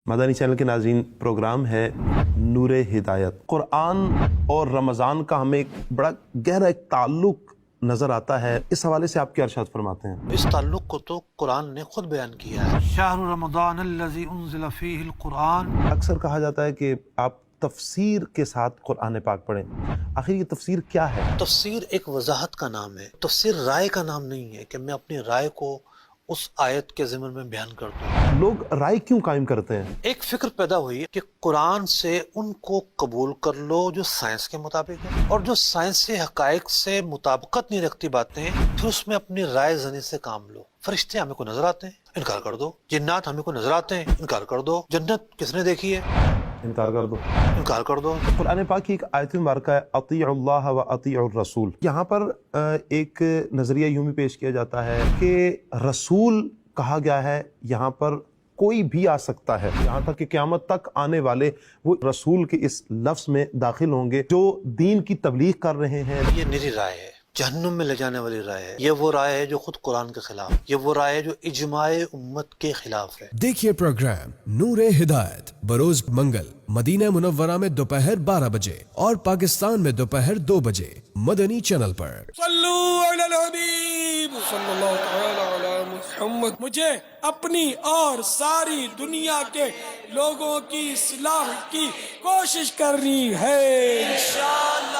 مدنی channel کے ناظرین، programme ہے نور ہدایت۔ قرآن اور رمضان کا ہمیں ایک بڑا گہرا ایک تعلق نظر آتا ہے، اس حوالے سے آپ کیا ارشاد فرماتے ہیں؟ اس تعلق کو تو قرآن نے خود بیان کیا ہے، شہر رمضان الذی انزل فیہ القرآن۔ اکثر کہا جاتا ہے کہ آپ تفسیر کے ساتھ قرآن پاک پڑھیں، آخر یہ تفسیر کیا ہے؟ تفسیر ایک وضاحت کا نام ہے، تفسیر رائے کا نام نہیں ہے کہ میں اپنی رائے کو اس آیت کے ضمن میں بیان کر دوں۔ لوگ رائے کیوں قائم کرتے ہیں؟ ایک فکر پیدا ہوئی کہ قرآن سے ان کو قبول کر لو جو سائنس کے مطابق ہے، اور جو سائنسی حقائق سے مطابقت نہیں رکھتی باتیں پھر اس میں اپنی رائے زنی سے کام لو۔ فرشتے ہمیں کو نظر آتے ہیں، انکار کر دو۔ جنات ہمیں کو نظر آتے ہیں، انکار کر دو۔ جنت کس نے دیکھی ہے؟ انکار کر دو۔ انکار کر دو۔ قرآن پاک کی ایک آیت مبارکہ ہے اطیعوا اللہ و اطیعوا الرسول۔ یہاں پر ایک نظریہ یوں بھی پیش کیا جاتا ہے کہ رسول کہا گیا ہے، یہاں پر کوئی بھی آ سکتا ہے، یہاں تک کہ قیامت تک آنے والے وہ رسول کے اس لفظ میں داخل ہوں گے جو دین کی تبلیغ کر رہے ہیں۔ یہ نری رائے ہے، جہنم میں لے جانے والی رائے ہے۔ یہ وہ رائے ہے جو خود قرآن کے خلاف، یہ وہ رائے ہے جو اجماع امت کے خلاف ہے۔ دیکھیے پروگرام نور ہدایت بروز منگل مدینہ منورہ میں دوپہر 12 بجے اور پاکستان میں دوپہر 2 بجے مدنی چینل پر۔ صلو علی الحبیب صلی اللہ تعالی علی محمد۔ مجھے اپنی اور ساری دنیا کے لوگوں کی اصلاح کی کوشش کرنی ہے انشاءاللہ۔